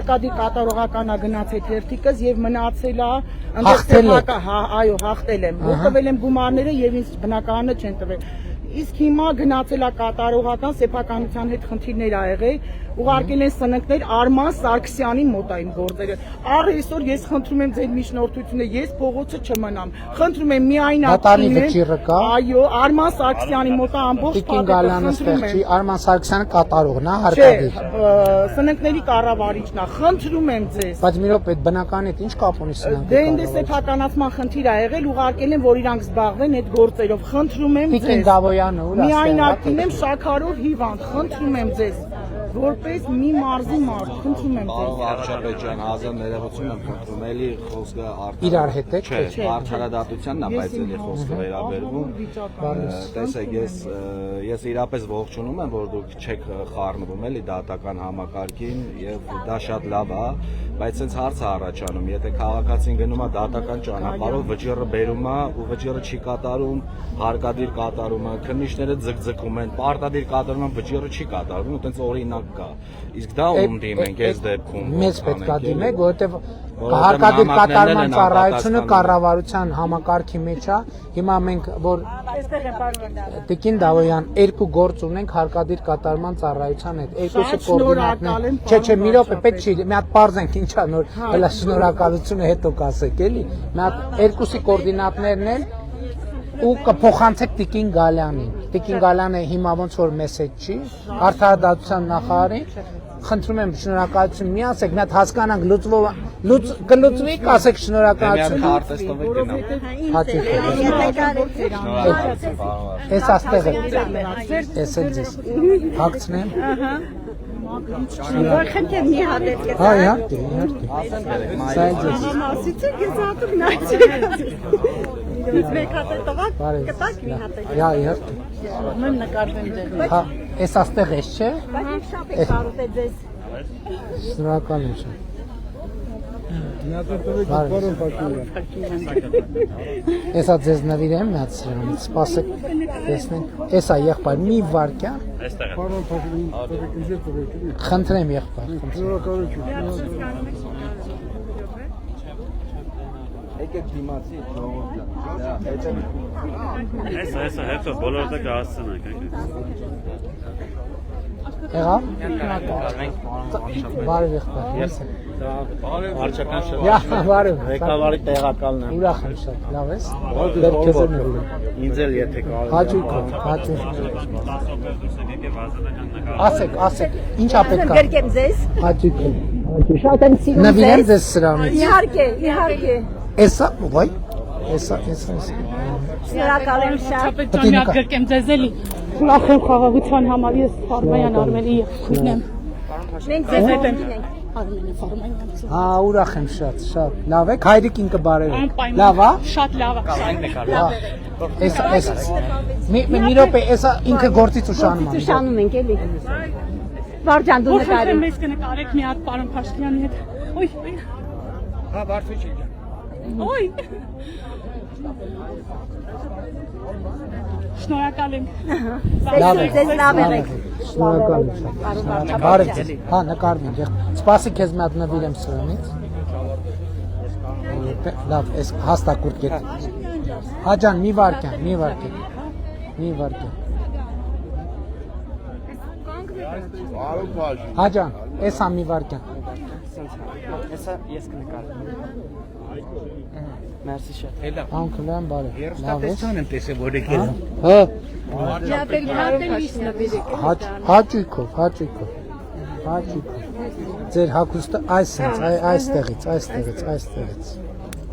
հարկադիր կատարողականա գնացել թերթիկս եւ մնացել է այո, հաղթել եմ, որ տվել եմ գումարները եւ ինձ բնակարանը չեն տվել։ Իսկ հիմա գնացել է կատարողական սեփականության հետ խնդիրներ ա եղել, ուղարկել են սնկներ Արման Սարգսյանի մոտ այն գործերը։ Առ այսօր ես խնդրում եմ ձեր միջնորդությունը, ես փողոցը չմնամ։ Խնդրում եմ միայն այո, Արման Սարգսյանի մոտ ամբողջ Գալյանը ստեղծի, Արման Սարգսյանը կատարողն է, հարկադիր։ Սնկների կառավարիչն է, խնդրում եմ ձեզ։ Բայց մի րոպե, բնականին հետ ինչ կապ ունի սնկների։ Դե ինձ սեփականացման խնդիր ա եղել, ուղարկել են, որ իրանք զբաղվեն այդ գործերով։ Խնդրում եմ ձեզ։ Միայն ակտին եմ Շաքարով հիվանդ, խնդրում եմ ձեզ, որպես մի մարզի մարդ, խնդրում եմ ձեզ։ Պարոն Վարչապետյան, հազար ներողություն եմ խնդրում, էլի խոսքը իրար հետ է, չէ, արդարադատությանն է, բայց էլի խոսքը վերաբերվում։ Տեսեք, ես իրապես ողջունում եմ, որ դուք չեք խառնվում էլի դատական համակարգին եւ դա շատ լավ է, բայց sense հարց է առաջանում, եթե քաղաքացին գնում է դատական ճանապարհով, վճիռը բերում է ու վճիռը չի կատարում, հարկադիր կատարում է, քննիչները ձգձգում են, պարտադիր կատարումը վճիռը չի կատարվում, ու տենց օրինակ կա։ Իսկ դա ում դիմենք այս դեպքում։ Մեծ պետք է դիմենք, որովհետեւ հարկադիր կատարման ծառայությունը կառավարության համակարգի մեջ է։ Հիմա մենք որ Տիկին Դավոյան երկու գործ ունենք հարկադիր կատարման ծառայության հետ։ Երկուսը կոորդինատներ։ Չէ, մի րոպե, պետք չի, մի հատ բարձենք ինչա նոր, հələ շնորհակալությունը հետո կասեք, էլի։ Մի հատ երկուսի կոորդինատներն են ու կփոխանցեք Տիկին Գալյանին։ Տիկին Գալյանը հիմա ոնց որ մեսեջ չի, արդարադատության նախարարին խնդրում եմ շնորհակալություն մի ասեք, մի հատ հասկանանք կլուծվի, կասեք շնորհակալություն։ Էս աստեղ է, էս էլ ձեզ հագցնեմ։ Որ խնդրեմ մի հատ էս կեցա։ Իհարկե։ Սա է ձեզ։ Ասիցեք ես հատուկ նայեցի։ Դուք մեկ հատ է տվակ, կտակ մի հատ է։ Իհարկե։ Մեմ նկարվեմ ձեզ։ Հա, էս աստեղ էս չէ։ Բայց ես շատ է կարոտ է ձեզ։ Շնորհակալ եմ։ Էսա ձեզ նվիրեմ մի հատ սրանից, սպասեք, տեսնենք, էսա եղբայր, մի վարկյան, խնդրեմ եղբայր, Եկեք դիմացի Էսա հետո բոլորը կհասցնենք եղավ, բարև եղբայր, Վարչական բարև, ղեկավարի տեղակալն է։ ուրախ եմ շատ, լավ ես, դեպ քեզ եմ նվիրեմ, Ինձ էլ եթե կարող հաճույքով, ասեք, ինչա պետք է, Գրկեմ ձեզ։ հաճույքով, Շատ եմ սիրում ձեզ։ նվիրեմ ձեզ սրանից, Իհարկե։ էսա, վայ, էսա, Շնորհակալ եմ շատ։ Պետք է գրկեմ ձեզ էլի։ Ուրախ եմ խաղաղության համար, ես Ֆարմայան Արմենի եղբայրն եմ։ Մենք ձեզ հետ ենք։ Արմենի Ֆարմայան։ հա, ուրախ եմ շատ, լավ եք, հայրիկին կբարևեք, լավ է, Շատ լավ է։ էսա, մի րոպե, էսա ինքը գործից ուշանում է, Ուշանում ենք էլի։ Վարջան դու Ո՞ր նկարի։ մեզ կնկարեք մի հատ պարոն Փաշտյանի հետ։ Ոյ։ հա, բարդուչի ջան, Ոյ։ Շնորհակալ եմ։ Ձեզ լավ եղեք։ շնորհակալ եմ, բարև ձեզ, հա, նկարվում ենք, սպասի քեզ մի հատ նվիրեմ սրանից, լավ, ես հաստակ կուրտ կետ, հա ջան, մի վարկյան, հա ջան, ես հա մի վարկյան, Ես կնկարեմ։ Մերսի շատ։ անքլան բարև, լավ ես, եմ տեսել որ եկել։ հա, հաճույքով, ձեր հագուստը այստեղից,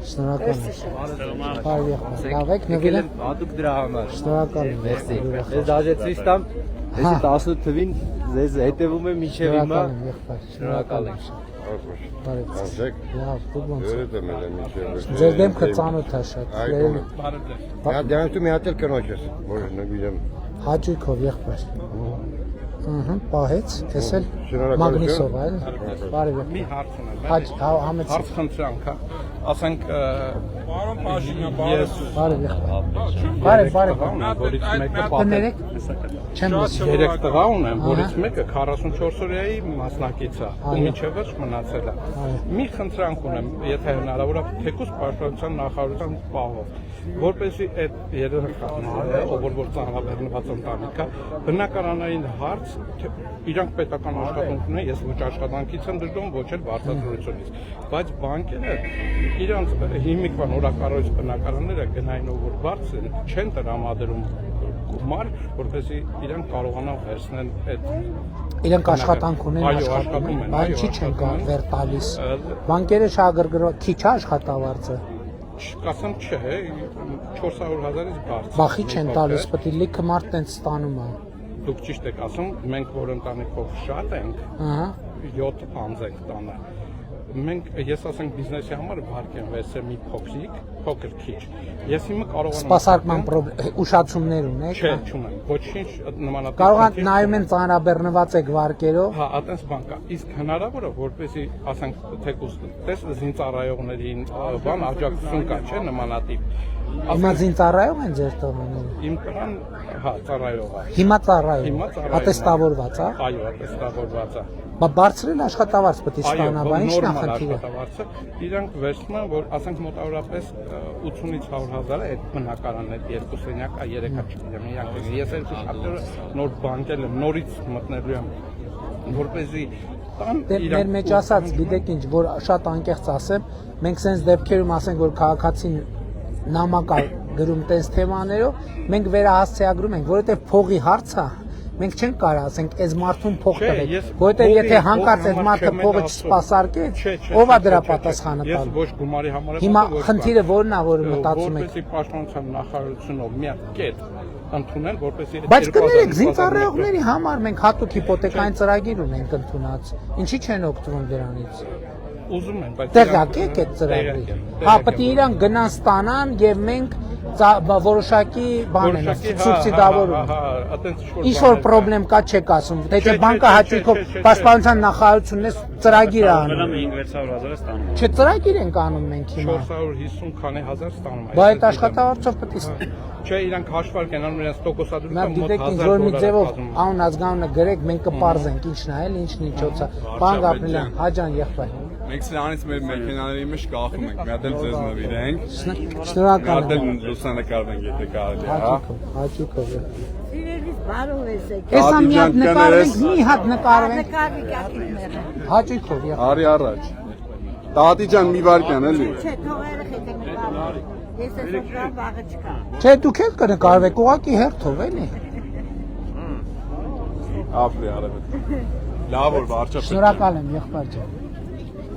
շնորհակալ եմ, բարև եղբայր, լավ եք, նվիրեմ, Հատուկ դրա համար։ շնորհակալ եմ, Ես դաժեցրից տամ, ես 18 թվին ձեզ հետևում եմ մինչև հիմա։ շնորհակալ եմ, բարև ձեզ, լավ, դուք ոնց եք, ձեր դեմքը ծանոթ է շատ, Դրանց մի հատ էլ կնոջս, որ նվիրեմ։ հաճույքով եղբայր, պահեց, ես էլ Մագնիսով այլ, բարև Մի եղբայր, հարց ունեմ։ համեցեք, Հարց խնդրանք, հա։ Ասենք բարև եղբայր, բարև, որից մեկը կներեք, Չեմ լսում։ 3 տղա ունեմ, որից մեկը 44 օրյայի մասնակից է, ու մինչև վերջ մնացել է։ Մի խնդրանք ունեմ, եթե հնարավոր է, թեկուզ պաշտպանության նախարարության պահով, որպեսզի այդ երեխաները, ով որ ծանրաբեռնված ընտանիք է, բնակարանային հարց, իրանք պետական աշխատանք ունեն, ես ոչ աշխատանքից եմ դժգոհում, ոչ էլ վարձատրությունից, բայց բանկերը իրանք հիմիկվան օրակարգ բնակարանները գնային ով որ բարձր չեն տրամադրում գումար, որպեսզի իրանք կարողանան վերցնել այդ Իրանք աշխատանք ունեն, աշխատում են, բայց չի չեն վեր տալիս։ Բանկերը շահագրգռված քիչ է աշխատավարձը։ Կասեմ չէ, 400,000-ից բարձր։ Բախի չեն տալիս, պետք է լիքը մարդ տենց ստանում է։ Դուք ճիշտ եք ասում, մենք որ ընտանիքով շատ ենք, 7 անձ ենք տանը։ Մենք ես ասենք բիզնեսի համար վարկ եմ վերցրել մի փոքր քիչ։ Ես հիմա կարող եմ Սպասարկման ուշացումներ ունեք։ Չէ, չունեմ։ Ոչինչ նմանատիպ։ Կարող է նայում են ծանրաբեռնված եք վարկերով։ Հա, այտենց բան կա։ Իսկ հնարավոր է, որպեսզի ասենք թեկուզ տես զինծառայողներին բան աջակցություն կա, չէ, նմանատիպ։ Հիմա զինծառայող են ձեր տղաները։ Իմ տղան, հա, ծառայող է։ Հիմա ծառայող։ Ատեստավորված է։ Այո, ատեստավորված է։ Բա բարձրել աշխատավարձ պետք է ստանա, բա ի՞նչ նախնդիրը։ Իրանք վերցնում են, որ ասենք մոտավորապես 80-ից 100,000 է այդ բնակարանն այդ երկու սենյակ, 3-ը չգիտեմ, իրանք ես երկու շատերը նոր բանկել եմ, նորից մտնելու եմ, որպեսզի Մեր մեջ ասած, գիտեք ինչ, որ շատ անկեղծ ասեմ, մենք sense դեպքերում ասենք, որ քաղաքացին նամակ գրում տես թեմաներով, մենք վերահասցեագրում ենք, որովհետև փողի հարցը մենք չենք կարող ասենք, այս մարդուն փող տվեք, որովհետև եթե հանկարծ այդ մարդը փողը չսպասարկեց, ով է դրա պատասխանը տալու։ Ես ոչ գումարի համար եմ Հիմա խնդիրը որն է, որ մտածում եք։ Որպեսզի պաշտպանության նախարարությունով մի հատ կետ ընդունել, որպեսզի Բայց կներեք զինծառայողների համար մենք հատուկ հիպոթեկային ծրագիր ունենք ընդունած։ Ինչի չեն օգտվում դրանից։ Ուզում են, բայց տեղյակ եք այդ ծրագրի։ Հա, պետք է իրանք գնան ստանան եւ մենք որոշակի բան են սուբսիդավորում։ Ինչ որ խնդրեմ կա չեք ասում, թե բանկը հաճույքով պաշտպանության նախարարությունն է ծրագիր անում։ Բնամ 500,000 է ստանում։ Չէ, ծրագիր ենք անում մենք հիմա։ 450 քանի հազար ստանում է։ Բայց այդ աշխատավարձով պետք է Չէ, իրանք հաշվարկ են անում իրենց տոկոսադրությունը Մենք գիտեք ինչ որ մի ձևով անուն ազգանունը գրեք, մենք կպարզենք ինչն է, էլ ինչն ինչոց է։ Պարոն Գաբրելյան, Հաջան եղբայր։ Մենք սրանից մեր մեքենաների մեջ կախում ենք, մի հատ էլ ձեզ նվիրենք։ Շնորհակալ եմ։ Լուսանկարվենք, եթե կարելի է, հա։ Հաճույքով։ Սիրելիս բարով ես եք։ Հեսա մի հատ նկարվենք, մի հատ նկարվենք։ Նկարվի կակին մերը։ Հաճույքով եղա։ Արի առաջ։ Տատի ջան մի վարքան էլի։ Չէ, թող երեխեք նկարվի։ Ես այսօր վաղը չկա։ Չէ, դուք էլ կնկարվեք, ուղղակի հերթով էլի։ Ապրի արևը։ Լավ որ վարչապետ։ Շնորհակալ եմ, եղբայր ջան։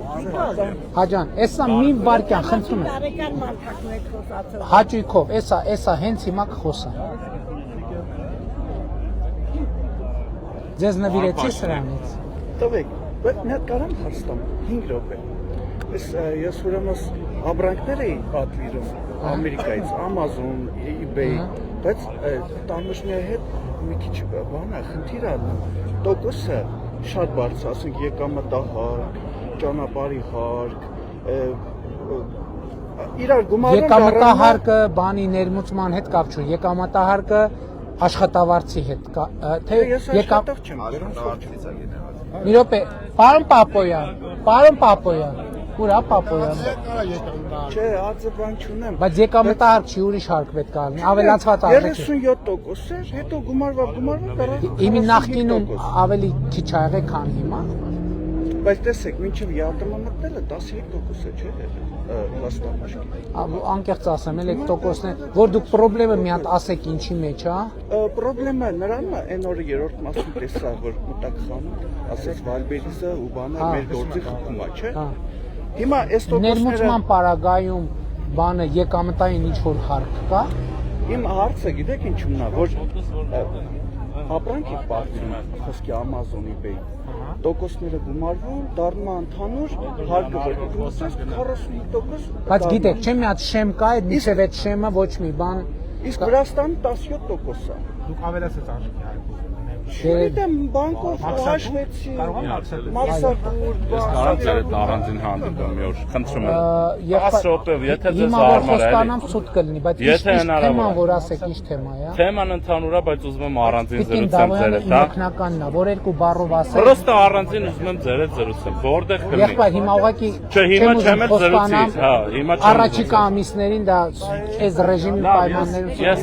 Հաջան, էսա մի վարքան, խնդրում եմ։ Տարեկան մարդակն եք խոսացել։ Հաճույքով, էսա հենց հիմա կխոսա։ Ձեզ նվիրեցի սրանից։ Տվեք, բայց մի հատ կարամ հարց տամ, 5 րոպե։ Ես ուրեմն ապրանքներ էի պատվիրում Ամերիկայից, Amazon, eBay, բայց տանուշների հետ մի քիչ բան է, խնդիր է, տոկոսը շատ բարձր, ասենք եկամտահարկ, ճանապարհի հարկ, իրար գումարը եկամտահարկը բանի ներմուծման հետ կապ չունի, եկամտահարկը աշխատավարձի հետ կա, թե եկամտահարկ չեմ գրում։ Մի րոպե, պարոն Պապոյան, ուր է Պապոյան։ Չէ, ածը բան չունեմ։ Բայց եկամտահարկ չի, ուրիշ հարկ պետք է լինի, ավելացված արժեք։ 37% էր, հետո գումարվա դառավ։ Իմի նախկինում ավելի քիչ ա եղել, քան հիմա։ Բայց տեսեք, մինչև ԵԱՏՄ մտնելը 13% է, չէ՞, Վաստանաշկի։ Անկեղծ ասեմ, էլ այդ տոկոսն է, որ դուք խնդրեմը մի հատ ասեք ինչի մեջ, հա։ Խնդրեմը նրանն է, այն օրը երրորդ մասում տեսա, որ մտակ խանում, ասես Վալբերիսը ու բանը մեր գործի խփում է, չէ՞։ Հիմա այս տոկոսները ներմուծման պարագայում բանը եկամտային ինչ որ հարկ կա։ Իմ հարցը գիտեք ինչու՞մն է, որ ապրանքի պատվիրում խոսքի Amazon-ի eBay տոկոսները գումարվում, դառնում է ընդհանուր հարկը, որ ասես 45%։ Բայց գիտեք, չէ՞ մի հատ շեմ կա, այդ միջև այդ շեմը ոչ մի բան։ Իսկ Վրաստանը 17% է։ Դուք ավելացած արժեքի Չգիտեմ, բանկով հաշվեցի, մաքսատուր, Ես կարող եմ այդ առանձին հանդիպում մի օր, խնդրում եմ։ Ասո րոպե, եթե ձեզ Հիմա որ հարմար է, խոստանամ ցույց կլինի, բայց ինչ թեման, որ ասեք, ինչ թեմա է։ թեման ընդհանուր է, բայց ուզում եմ առանձին Պիտին զրուցեմ Դավոյանը ձերդ, հա։ ինքնականն է, որ երկու բառով ասել։ Պրոստը առանձին ուզում եմ ձերդ զրուցեմ, որտեղ կլինի։ Եղբայր, հիմա ուղղակի Չէ, հիմա չեմ էլ զրուցի, հա, հիմա չեմ Առաջիկա ամիսներին դա այս ռեժիմի պայմաններում Ես